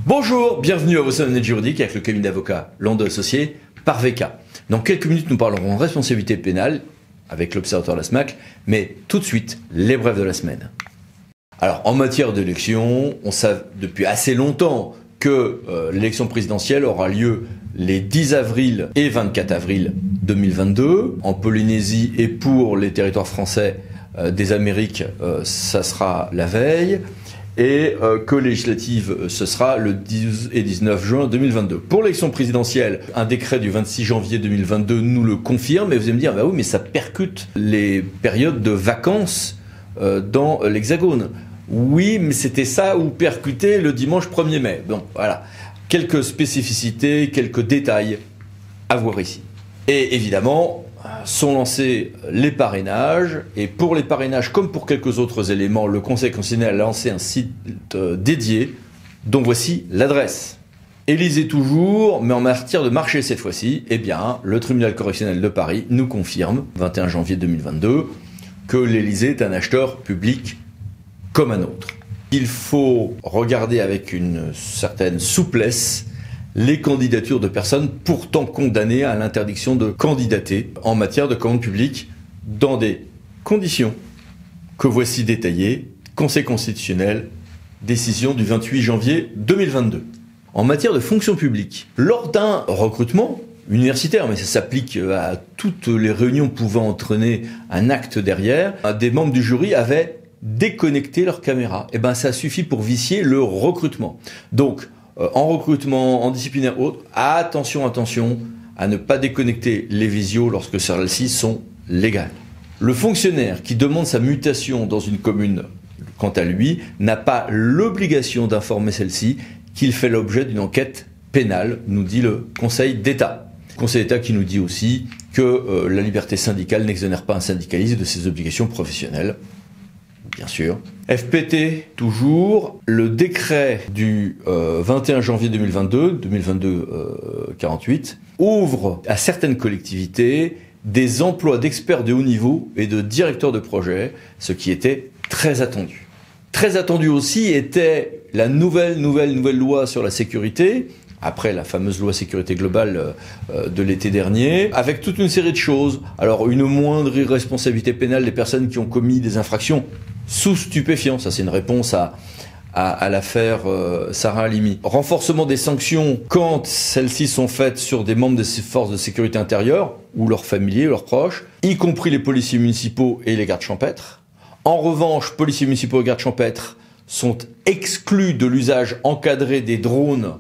Bonjour, bienvenue à vos semaines juridiques avec le cabinet d'avocats Landau Associés par VK. Dans quelques minutes, nous parlerons responsabilité pénale avec l'observatoire de la SMACL, mais tout de suite, les brèves de la semaine. Alors, en matière d'élection, on sait depuis assez longtemps que l'élection présidentielle aura lieu les 10 avril et 24 avril 2022. En Polynésie et pour les territoires français des Amériques, ça sera la veille. Et que législative, ce sera le 10 et 19 juin 2022. Pour l'élection présidentielle, un décret du 26 janvier 2022 nous le confirme, et vous allez me dire, bah oui, mais ça percute les périodes de vacances dans l'Hexagone. Oui, mais c'était ça où percutait le dimanche 1er mai. Bon, voilà. Quelques spécificités, quelques détails à voir ici. Et évidemment, sont lancés les parrainages, et pour les parrainages, comme pour quelques autres éléments, le Conseil constitutionnel a lancé un site dédié, dont voici l'adresse. Élysée toujours, mais en matière de marché cette fois-ci, eh bien, le tribunal correctionnel de Paris nous confirme, 21 janvier 2022, que l'Élysée est un acheteur public comme un autre. Il faut regarder avec une certaine souplesse les candidatures de personnes pourtant condamnées à l'interdiction de candidater en matière de commande publique dans des conditions que voici détaillées. Conseil constitutionnel, décision du 28 janvier 2022. En matière de fonction publique, lors d'un recrutement universitaire, mais ça s'applique à toutes les réunions pouvant entraîner un acte derrière, des membres du jury avaient déconnecté leur caméra. Et ben ça suffit pour vicier le recrutement. Donc, en recrutement, en disciplinaire autre, attention à ne pas déconnecter les visios lorsque celles-ci sont légales. Le fonctionnaire qui demande sa mutation dans une commune, quant à lui, n'a pas l'obligation d'informer celle-ci qu'il fait l'objet d'une enquête pénale, nous dit le Conseil d'État. Conseil d'État qui nous dit aussi que la liberté syndicale n'exonère pas un syndicaliste de ses obligations professionnelles. Bien sûr. FPT, toujours, le décret du 21 janvier 2022, 48, ouvre à certaines collectivités des emplois d'experts de haut niveau et de directeurs de projet, ce qui était très attendu. Très attendu aussi était la nouvelle loi sur la sécurité, après la fameuse loi sécurité globale de l'été dernier, avec toute une série de choses. Alors, une moindre irresponsabilité pénale des personnes qui ont commis des infractions sous stupéfiants, ça c'est une réponse à l'affaire Sarah Halimi. Renforcement des sanctions quand celles-ci sont faites sur des membres des forces de sécurité intérieure, ou leurs familiers, leurs proches, y compris les policiers municipaux et les gardes champêtres. En revanche, policiers municipaux et gardes champêtres sont exclus de l'usage encadré des drones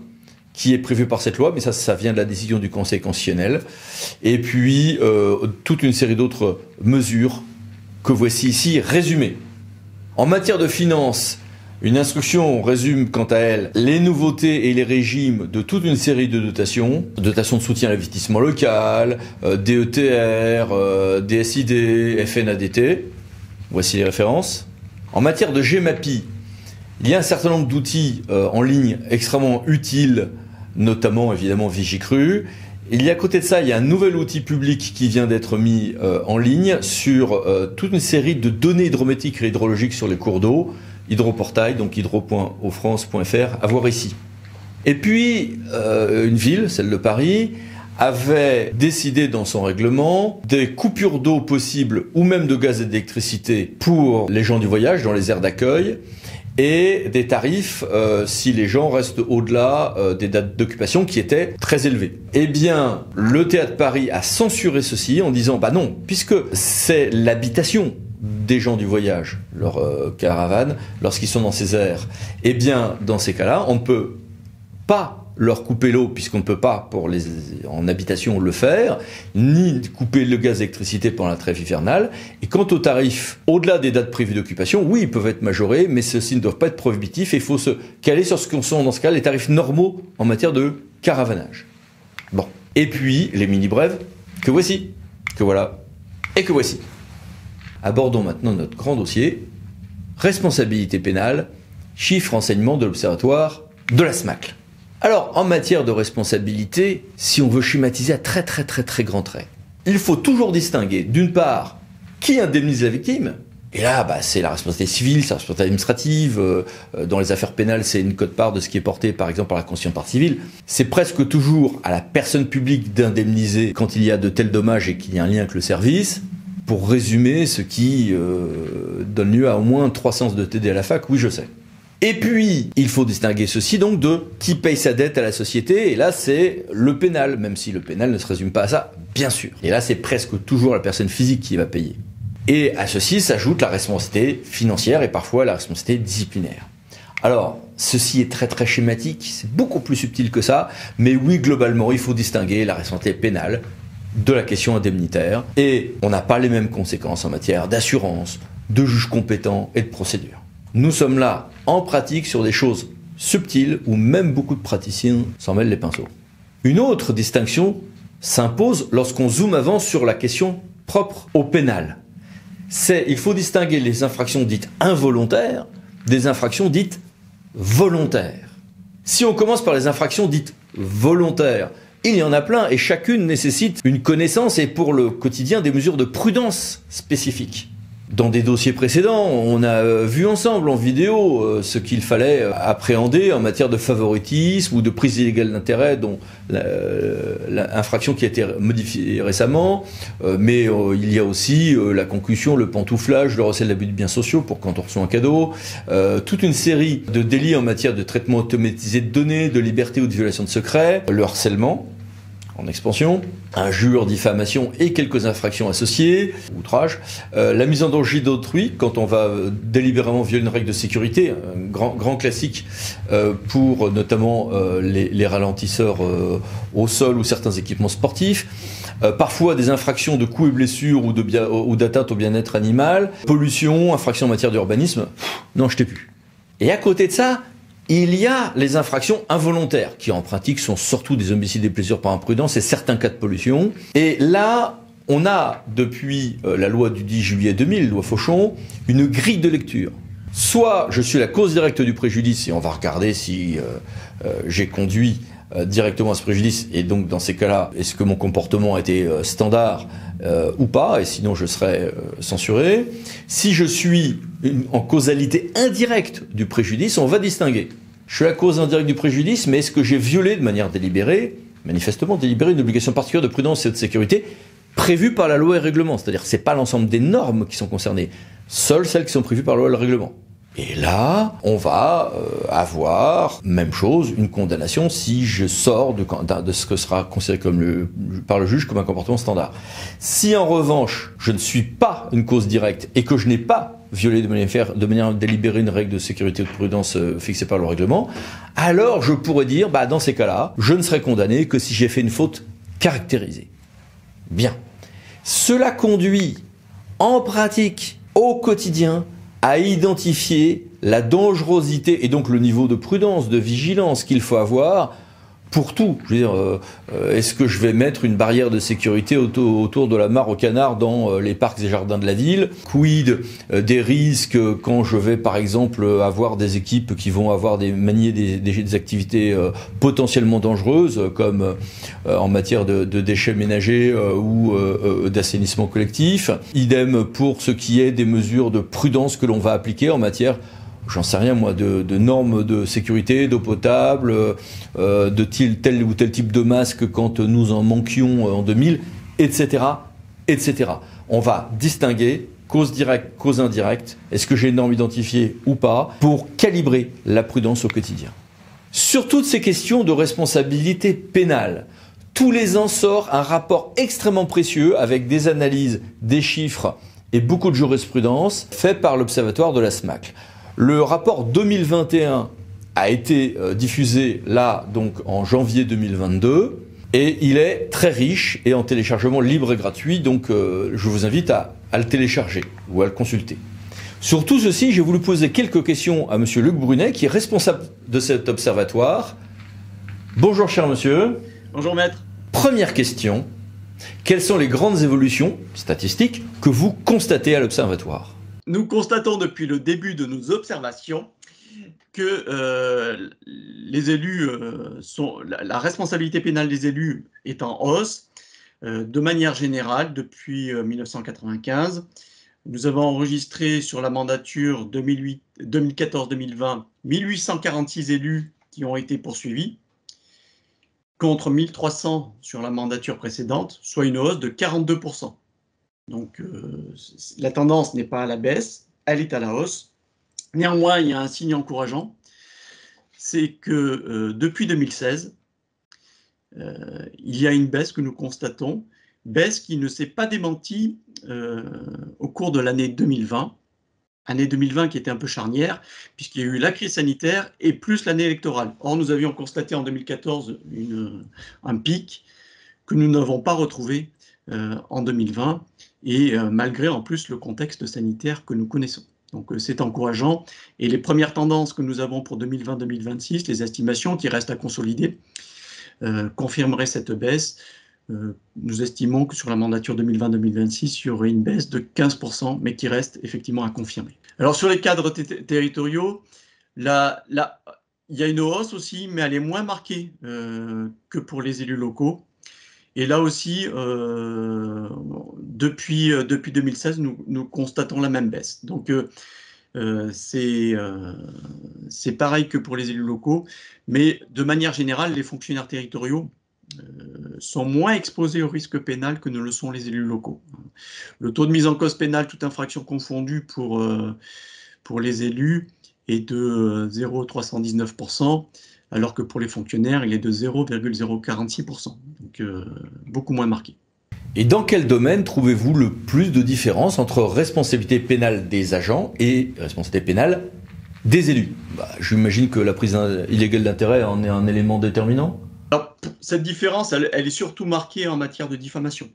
qui est prévu par cette loi, mais ça vient de la décision du Conseil constitutionnel. Et puis, toute une série d'autres mesures que voici ici résumées. En matière de finances, une instruction résume quant à elle les nouveautés et les régimes de toute une série de dotations. Dotations de soutien à l'investissement local, DETR, DSID, FNADT. Voici les références. En matière de GEMAPI, il y a un certain nombre d'outils en ligne extrêmement utiles, notamment évidemment Vigicru. Il y a à côté de ça, il y a un nouvel outil public qui vient d'être mis en ligne sur toute une série de données hydrométriques et hydrologiques sur les cours d'eau, hydroportail, donc hydro.ofrance.fr, à voir ici. Et puis, une ville, celle de Paris, avait décidé dans son règlement des coupures d'eau possibles ou même de gaz et d'électricité pour les gens du voyage dans les aires d'accueil, et des tarifs si les gens restent au-delà des dates d'occupation qui étaient très élevées. Eh bien, le Théâtre Paris a censuré ceci en disant, bah non, puisque c'est l'habitation des gens du voyage, leur caravane, lorsqu'ils sont dans ces aires, eh bien, dans ces cas-là, on ne peut pas leur couper l'eau, puisqu'on ne peut pas, en habitation, le faire, ni couper le gaz et l'électricité pendant la trêve hivernale. Et quant aux tarifs, au-delà des dates prévues d'occupation, oui, ils peuvent être majorés, mais ceux-ci ne doivent pas être prohibitifs, et il faut se caler sur ce que sont, dans ce cas, les tarifs normaux en matière de caravanage. Bon. Et puis, les mini-brèves, que voici, que voilà, et que voici. Abordons maintenant notre grand dossier, responsabilité pénale, chiffre renseignement de l'Observatoire de la SMACL. Alors, en matière de responsabilité, si on veut schématiser à très grands traits, il faut toujours distinguer, d'une part, qui indemnise la victime, Et là, c'est la responsabilité civile, c'est la responsabilité administrative. Dans les affaires pénales, c'est une quote-part de ce qui est porté, par exemple, par la constitution de partie civile. C'est presque toujours à la personne publique d'indemniser quand il y a de tels dommages et qu'il y a un lien avec le service. Pour résumer, ce qui donne lieu à au moins 3 séances de TD à la fac, oui, je sais. Et puis, il faut distinguer ceci donc de qui paye sa dette à la société, et là c'est le pénal, même si le pénal ne se résume pas à ça, bien sûr. Et là c'est presque toujours la personne physique qui va payer. Et à ceci s'ajoute la responsabilité financière et parfois la responsabilité disciplinaire. Alors, ceci est très très schématique, c'est beaucoup plus subtil que ça, mais oui, globalement, il faut distinguer la responsabilité pénale de la question indemnitaire, et on n'a pas les mêmes conséquences en matière d'assurance, de juge compétent et de procédure. Nous sommes là, en pratique, sur des choses subtiles où même beaucoup de praticiens s'en mêlent les pinceaux. Une autre distinction s'impose lorsqu'on zoome avant sur la question propre au pénal. Il faut distinguer les infractions dites involontaires des infractions dites volontaires. Si on commence par les infractions dites volontaires, il y en a plein et chacune nécessite une connaissance et pour le quotidien des mesures de prudence spécifiques. Dans des dossiers précédents, on a vu ensemble en vidéo ce qu'il fallait appréhender en matière de favoritisme ou de prise illégale d'intérêt, dont l'infraction qui a été modifiée récemment, mais il y a aussi la concussion, le pantouflage, le recel d'abus de biens sociaux pour quand on reçoit un cadeau, toute une série de délits en matière de traitement automatisé de données, de liberté ou de violation de secret, le harcèlement, en expansion, injure, diffamation et quelques infractions associées, outrage, la mise en danger d'autrui quand on va délibérément violer une règle de sécurité, un grand classique pour notamment les ralentisseurs au sol ou certains équipements sportifs, parfois des infractions de coups et blessures ou d'atteinte au bien-être animal, pollution, infractions en matière d'urbanisme, non je t'ai plus. Et à côté de ça, il y a les infractions involontaires, qui en pratique sont surtout des homicides et blessures par imprudence et certains cas de pollution. Et là, on a, depuis la loi du 10 juillet 2000, loi Fauchon, une grille de lecture. Soit je suis la cause directe du préjudice, et on va regarder si j'ai conduit directement à ce préjudice, et donc dans ces cas-là, est-ce que mon comportement a été standard ou pas, et sinon je serai censuré. Si je suis en causalité indirecte du préjudice, on va distinguer. Je suis la cause indirecte du préjudice, mais est-ce que j'ai violé de manière délibérée, manifestement délibérée, une obligation particulière de prudence et de sécurité prévue par la loi et le règlement, c'est-à-dire que c'est pas l'ensemble des normes qui sont concernées, seules celles qui sont prévues par la loi et le règlement. Et là, on va avoir, même chose, une condamnation si je sors de ce que sera considéré par le juge comme un comportement standard. Si en revanche, je ne suis pas une cause directe et que je n'ai pas violé de manière délibérée une règle de sécurité ou de prudence fixée par le règlement, alors je pourrais dire, dans ces cas-là, je ne serai condamné que si j'ai fait une faute caractérisée. Bien. Cela conduit, en pratique, au quotidien, à identifier la dangerosité et donc le niveau de prudence, de vigilance qu'il faut avoir pour tout. Je veux dire, est-ce que je vais mettre une barrière de sécurité autour de la mare aux canards dans les parcs et jardins de la ville? Quid des risques quand je vais par exemple avoir des équipes qui vont manier des activités potentiellement dangereuses comme en matière de déchets ménagers ou d'assainissement collectif. Idem pour ce qui est des mesures de prudence que l'on va appliquer en matière, j'en sais rien moi, de normes de sécurité, d'eau potable, de tel ou tel type de masque quand nous en manquions en 2000, etc., etc. On va distinguer cause directe, cause indirecte, est-ce que j'ai une norme identifiée ou pas, pour calibrer la prudence au quotidien. Sur toutes ces questions de responsabilité pénale, tous les ans sort un rapport extrêmement précieux avec des analyses, des chiffres et beaucoup de jurisprudence fait par l'Observatoire de la SMAC. Le rapport 2021 a été diffusé là, donc en janvier 2022, et il est très riche et en téléchargement libre et gratuit, donc je vous invite à le télécharger ou à le consulter. Sur tout ceci, j'ai voulu poser quelques questions à monsieur Luc Brunet, qui est responsable de cet observatoire. Bonjour cher monsieur. Bonjour maître. Première question, quelles sont les grandes évolutions statistiques que vous constatez à l'observatoire ? Nous constatons depuis le début de nos observations que les élus la responsabilité pénale des élus est en hausse de manière générale depuis 1995. Nous avons enregistré sur la mandature 2014-2020 1846 élus qui ont été poursuivis, contre 1300 sur la mandature précédente, soit une hausse de 42%. Donc la tendance n'est pas à la baisse, elle est à la hausse. Néanmoins, il y a un signe encourageant, c'est que depuis 2016, il y a une baisse que nous constatons, baisse qui ne s'est pas démentie au cours de l'année 2020, année 2020 qui était un peu charnière, puisqu'il y a eu la crise sanitaire et plus l'année électorale. Or, nous avions constaté en 2014 un pic que nous n'avons pas retrouvé en 2020, et malgré en plus le contexte sanitaire que nous connaissons. Donc c'est encourageant, et les premières tendances que nous avons pour 2020-2026, les estimations qui restent à consolider, confirmeraient cette baisse. Nous estimons que sur la mandature 2020-2026, il y aurait une baisse de 15%, mais qui reste effectivement à confirmer. Alors sur les cadres territoriaux, il y a une hausse aussi, mais elle est moins marquée que pour les élus locaux. Et là aussi, depuis 2016, nous constatons la même baisse. Donc c'est pareil que pour les élus locaux, mais de manière générale, les fonctionnaires territoriaux sont moins exposés au risque pénal que ne le sont les élus locaux. Le taux de mise en cause pénale, toute infraction confondue pour les élus, est de 0,319%, alors que pour les fonctionnaires, il est de 0,046%, donc beaucoup moins marqué. Et dans quel domaine trouvez-vous le plus de différence entre responsabilité pénale des agents et responsabilité pénale des élus? J'imagine que la prise illégale d'intérêt en est un élément déterminant. Alors, cette différence, elle est surtout marquée en matière de diffamation.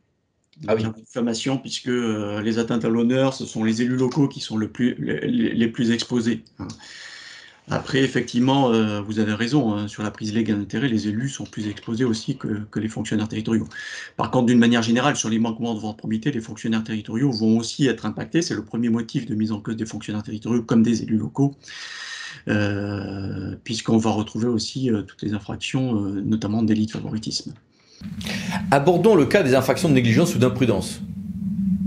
Ah oui. Diffamation, puisque les atteintes à l'honneur, ce sont les élus locaux qui sont les plus exposés. Après, effectivement, vous avez raison, sur la prise illégale d'intérêt, les élus sont plus exposés aussi que les fonctionnaires territoriaux. Par contre, d'une manière générale, sur les manquements devant probité, les fonctionnaires territoriaux vont aussi être impactés. C'est le premier motif de mise en cause des fonctionnaires territoriaux comme des élus locaux, puisqu'on va retrouver aussi toutes les infractions, notamment délits de favoritisme. Abordons le cas des infractions de négligence ou d'imprudence.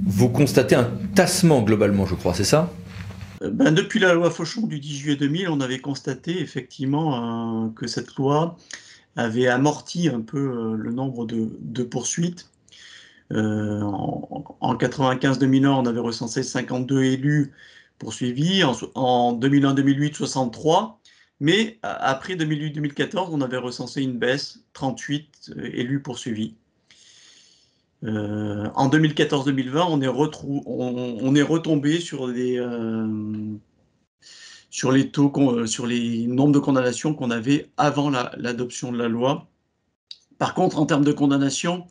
Vous constatez un tassement globalement, je crois, c'est ça ? Depuis la loi Fauchon du 10 juillet 2000, on avait constaté effectivement que cette loi avait amorti un peu le nombre de poursuites. En 95-2001, on avait recensé 52 élus poursuivis. En 2001-2008, 63. Mais après 2008-2014, on avait recensé une baisse, 38 élus poursuivis. En 2014-2020, on est retombé sur les nombres de condamnations qu'on avait avant l'adoption de la loi. Par contre, en termes de condamnation,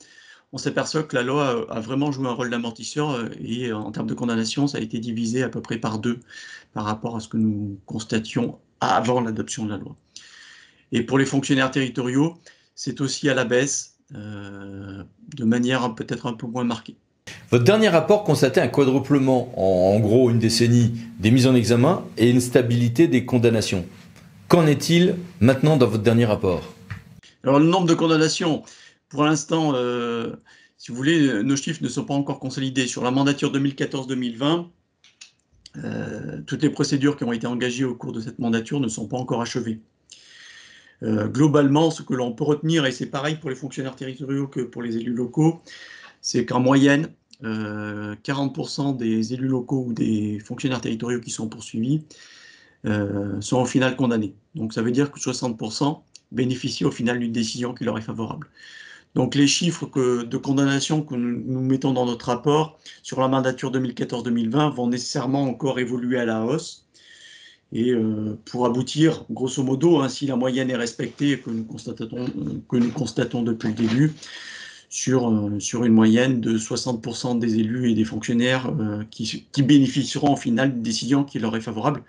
on s'aperçoit que la loi a vraiment joué un rôle d'amortisseur, et en termes de condamnation, ça a été divisé à peu près par 2 par rapport à ce que nous constations avant l'adoption de la loi. Et pour les fonctionnaires territoriaux, c'est aussi à la baisse, de manière peut-être un peu moins marquée. Votre dernier rapport constatait un quadruplement, en gros une décennie, des mises en examen et une stabilité des condamnations. Qu'en est-il maintenant dans votre dernier rapport ? Alors le nombre de condamnations, pour l'instant, si vous voulez, nos chiffres ne sont pas encore consolidés. Sur la mandature 2014-2020, toutes les procédures qui ont été engagées au cours de cette mandature ne sont pas encore achevées. Globalement, ce que l'on peut retenir, et c'est pareil pour les fonctionnaires territoriaux que pour les élus locaux, c'est qu'en moyenne, 40% des élus locaux ou des fonctionnaires territoriaux qui sont poursuivis sont au final condamnés. Donc ça veut dire que 60% bénéficient au final d'une décision qui leur est favorable. Donc les chiffres de condamnation que nous mettons dans notre rapport sur la mandature 2014-2020 vont nécessairement encore évoluer à la hausse. Et pour aboutir, grosso modo, si la moyenne est respectée, que nous constatons depuis le début, sur une moyenne de 60% des élus et des fonctionnaires qui bénéficieront au final d'une décision qui leur est favorable,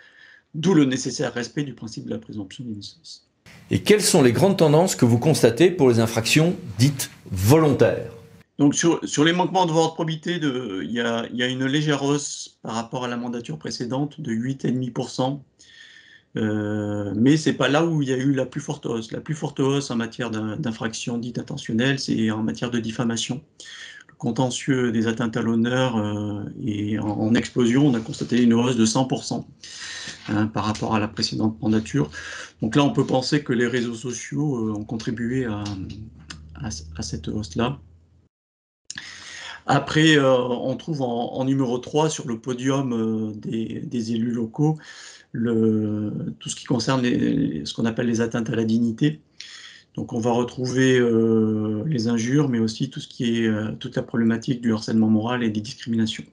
d'où le nécessaire respect du principe de la présomption d'innocence. Et quelles sont les grandes tendances que vous constatez pour les infractions dites volontaires ? Donc sur les manquements devant probité, il y a une légère hausse par rapport à la mandature précédente de 8,5%. Mais ce n'est pas là où il y a eu la plus forte hausse. La plus forte hausse en matière d'infraction dite intentionnelle, c'est en matière de diffamation. Le contentieux des atteintes à l'honneur est en explosion. On a constaté une hausse de 100% par rapport à la précédente mandature. Donc là, on peut penser que les réseaux sociaux ont contribué à cette hausse-là. Après, on trouve en numéro 3 sur le podium des élus locaux tout ce qui concerne ce qu'on appelle les atteintes à la dignité. Donc on va retrouver les injures, mais aussi tout ce qui est toute la problématique du harcèlement moral et des discriminations.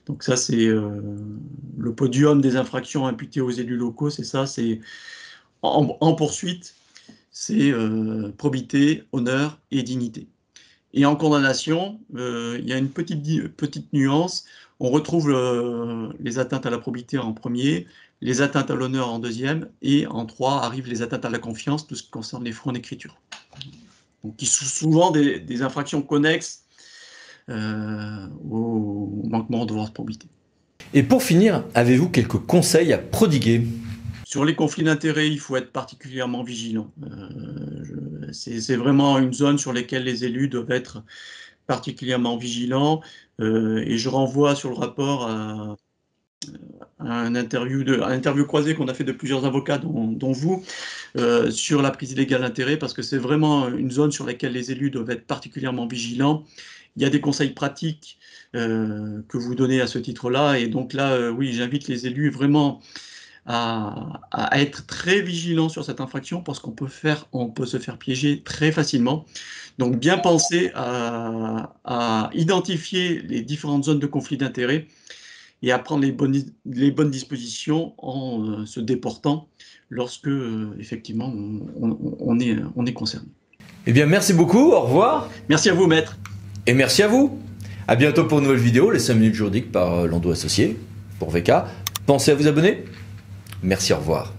Donc ça, c'est le podium des infractions imputées aux élus locaux, c'est ça, c'est en poursuite, c'est probité, honneur et dignité. Et en condamnation, il y a une petite nuance. On retrouve les atteintes à la probité en premier, les atteintes à l'honneur en deuxième, et en 3 arrivent les atteintes à la confiance, tout ce qui concerne les fautes en écriture. Donc, qui sont souvent des infractions connexes au manquement au devoir de probité. Et pour finir, avez-vous quelques conseils à prodiguer ? Sur les conflits d'intérêts, il faut être particulièrement vigilant. C'est vraiment une zone sur laquelle les élus doivent être particulièrement vigilants. Et je renvoie sur le rapport à un interview croisée qu'on a fait de plusieurs avocats, dont vous, sur la prise illégale d'intérêt, parce que c'est vraiment une zone sur laquelle les élus doivent être particulièrement vigilants. Il y a des conseils pratiques que vous donnez à ce titre-là, et donc là, oui, j'invite les élus vraiment à être très vigilants sur cette infraction, parce qu'on peut se faire piéger très facilement. Donc bien penser à identifier les différentes zones de conflit d'intérêts et à prendre les bonnes dispositions en se déportant lorsque, effectivement, on est concerné. Eh bien, merci beaucoup, au revoir. Merci à vous, maître. Et merci à vous. À bientôt pour une nouvelle vidéo, les 5 minutes juridiques par Landau Associés, pour VK. Pensez à vous abonner. Merci, au revoir.